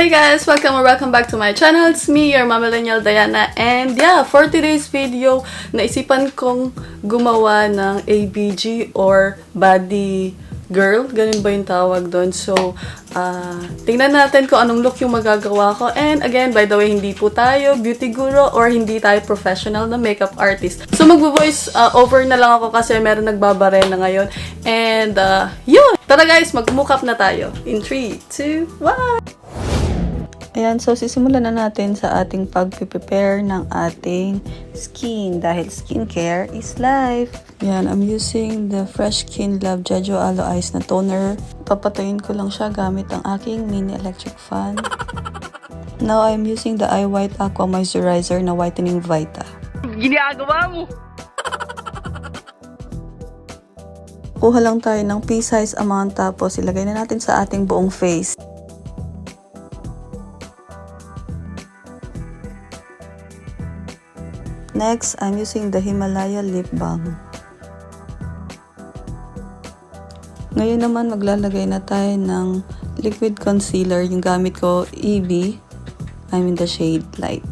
Hey guys! Welcome back to my channel. It's me, your MOMmillenial Diana. And yeah, for today's video, naisipan kong gumawa ng ABG or baddie girl. Ganun ba yung tawag doon? So, tingnan natin kung anong look yung magagawa ko. And again, by the way, hindi po tayo beauty guru or hindi tayo professional na makeup artist. So, magvo-voice over na lang ako kasi meron nagbabare na ngayon. And yun! Tara guys, mag-makeup na tayo. In 3, 2, 1! Ayan, so sisimulan na natin sa ating pag-prepare ng ating skin dahil skincare is life. Ayan, I'm using the Fresh Skin Love Jeju Aloe Ice na toner. Papatayin ko lang siya gamit ang aking mini electric fan. Now, I'm using the Eye White Aqua Moisturizer na Whitening Vita. Ginagawa mo! Kuha lang tayo ng pea-size amount tapos ilagay na natin sa ating buong face. Next, I'm using the Himalaya Lip Balm. Ngayon naman, maglalagay na tayo ng liquid concealer. Yung gamit ko, EB. I'm in the shade Light.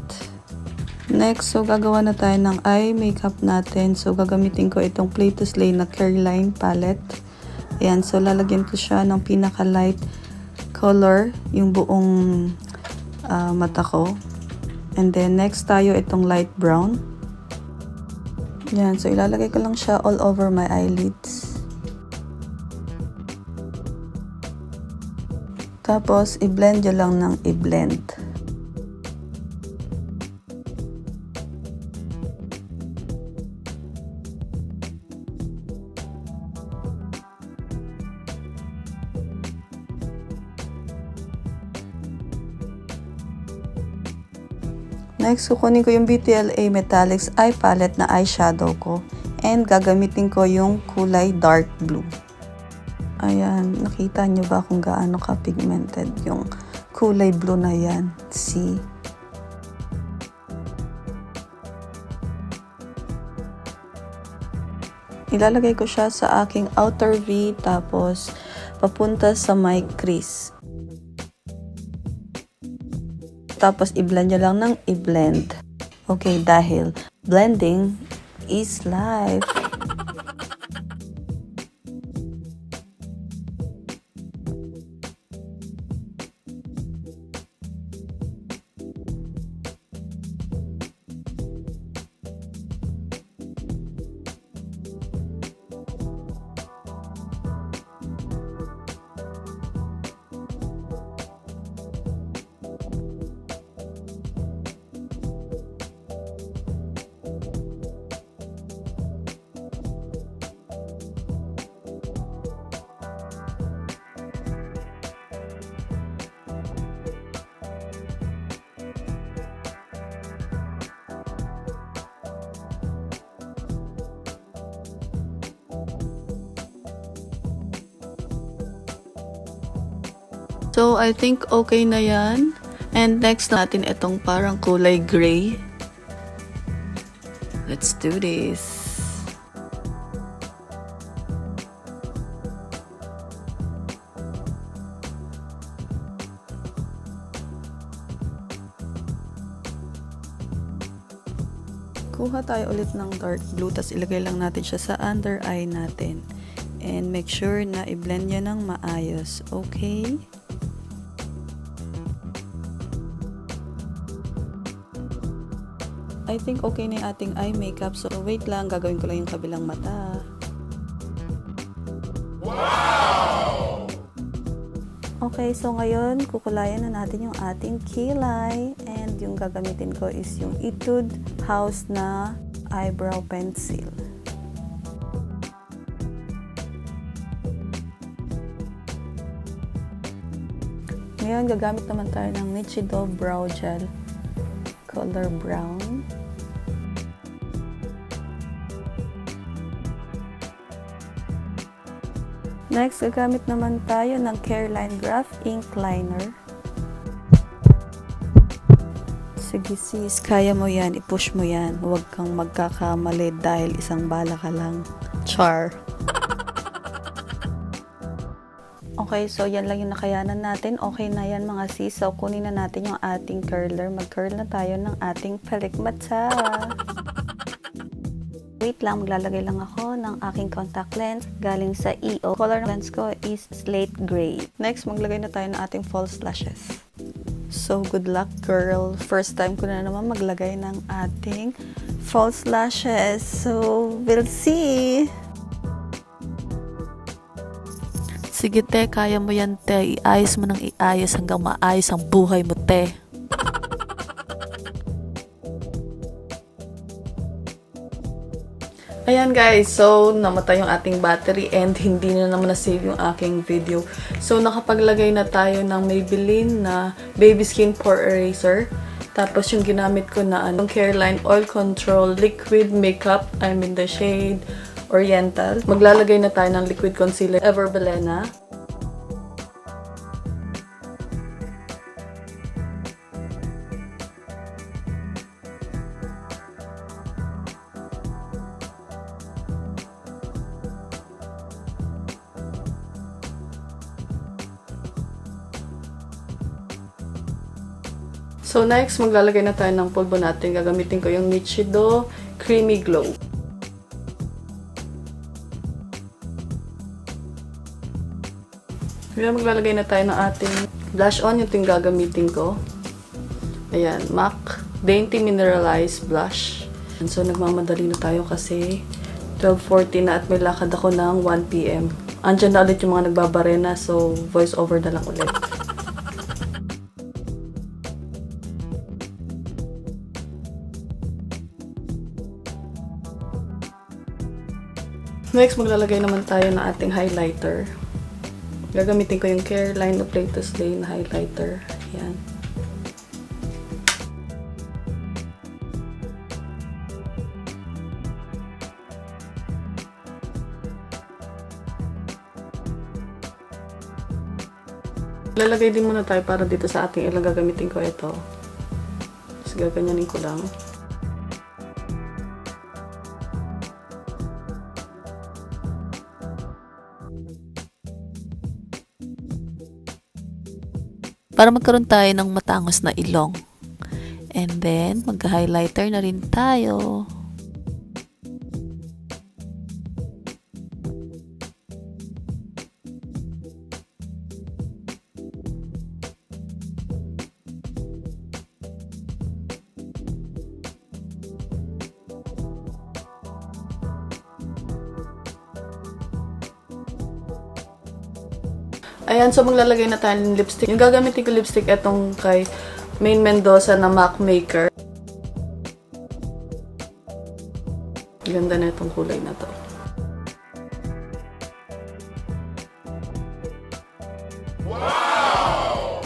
Next, so gagawa na tayo ng eye makeup natin. So, gagamitin ko itong Play to Slay na Careline palette. Ayan, so lalagyan ko siya ng pinaka-light color, yung buong mata ko. And then, next tayo itong light brown. Yan, so ilalagay ko lang siya all over my eyelids. Tapos, i-blend nyo lang ng i-blend. Next, kukunin ko yung BTLA Metallics Eye Palette na eyeshadow ko. And gagamitin ko yung kulay dark blue. Ayan, nakita nyo ba kung gaano ka-pigmented yung kulay blue na yan? See? Ilalagay ko siya sa aking outer V tapos papunta sa my crease. Tapos, i-blend nyo lang ng i-blend. Okay, dahil blending is life. So, I think okay na yan. And next natin itong parang kulay gray. Let's do this. Kuha tayo ulit ng dark blue, tas ilagay lang natin siya sa under eye natin. And make sure na i-blend nyo ng maayos. Okay? I think okay na yung ating eye makeup. So, wait lang. Gagawin ko lang yung kabilang mata. Wow! Okay, so ngayon, kukulayan na natin yung ating kilay. And yung gagamitin ko is yung Etude House na eyebrow pencil. Ngayon, gagamit naman tayo ng Nichido Brow Gel. Color brown. Next, gagamit naman tayo ng Careline Graph Ink Liner. Sige sis, kaya mo yan, i-push mo yan. Huwag kang magkakamali dahil isang bala ka lang. Char. Okay, so yan lang yung nakayanan natin. Okay na yan mga sis. So kunin na natin yung ating curler. Mag-curl na tayo ng ating palikmata. Wait lang, maglalagay lang ako ng aking contact lens galing sa EO. Color ng lens ko is slate gray. Next, maglagay na tayo ng ating false lashes. So, good luck girl. First time ko na naman maglagay ng ating false lashes. So, we'll see. Sige te, kaya mo yan te. Iayos mo ng iayos hanggang maayos ang buhay mo te. Ayan guys, so namatay yung ating battery and hindi na naman na-save yung aking video. So nakapaglagay na tayo ng Maybelline na Baby Skin Pore Eraser. Tapos yung ginamit ko na Careline Oil Control Liquid Makeup, I'm in the shade Oriental. Maglalagay na tayo ng liquid concealer Ever Belena. So next, maglalagay na tayo ng pulbo natin. Gagamitin ko yung Nichido Creamy Glow. Kaya maglalagay na tayo ng ating blush on. Yung gagamitin ko. Ayan, MAC Dainty Mineralized Blush. And so nagmamadali na tayo kasi 12:40 na at may lakad ako ng 1 PM. Andyan na ulit yung mga nagbabarena, so voice over na lang ulit. Next, maglalagay naman tayo ng ating highlighter. Gagamitin ko yung Careline Play to Slay na highlighter. Ayan. Lalagay din muna tayo para dito sa ating ilang gagamitin ko ito. Tapos gaganyanin ko lang. Para magkaroon tayo ng matangos na ilong. And then, mag-highlighter na rin tayo. Ayan, so maglalagay na tayo ng lipstick. Yung gagamitin ko lipstick etong kay Main Mendoza na MAC Maker. Ganda na itong kulay na to. Wow!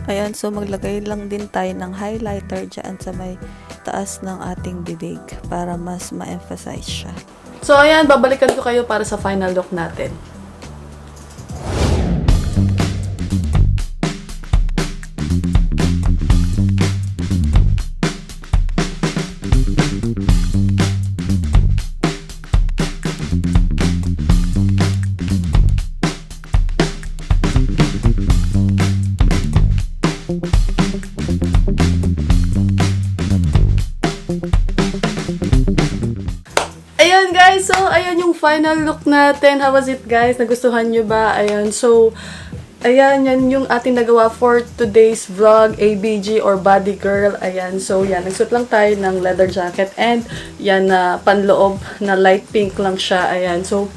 Ayan, so maglagay lang din tayo ng highlighter dyan sa may taas ng ating bibig para mas ma-emphasize siya. So ayan, babalikan ko kayo para sa final look natin. Ayan guys, so ayan yung final look natin. How was it guys? Nagustuhan nyo ba? Ayan, so ayan, yan yung ating nagawa for today's vlog, ABG or Body Girl. Ayan, so yan, nagsuot lang tayo ng leather jacket and yan na panloob na light pink lang siya. Ayan, so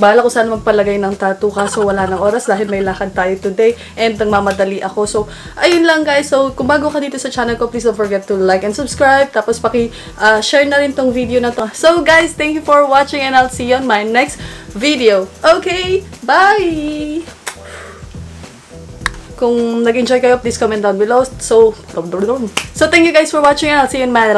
bahala ko sana magpalagay ng tattoo kaso wala ng oras dahil may lakad tayo today and nagmamadali ako. So, ayun lang guys. So, kung bago ka dito sa channel ko, please don't forget to like and subscribe. Tapos, share na rin tong video na to. So, guys, thank you for watching and I'll see you on my next video. Okay, bye! Kung nag-enjoy kayo, please comment down below. So, thank you guys for watching and I'll see you in my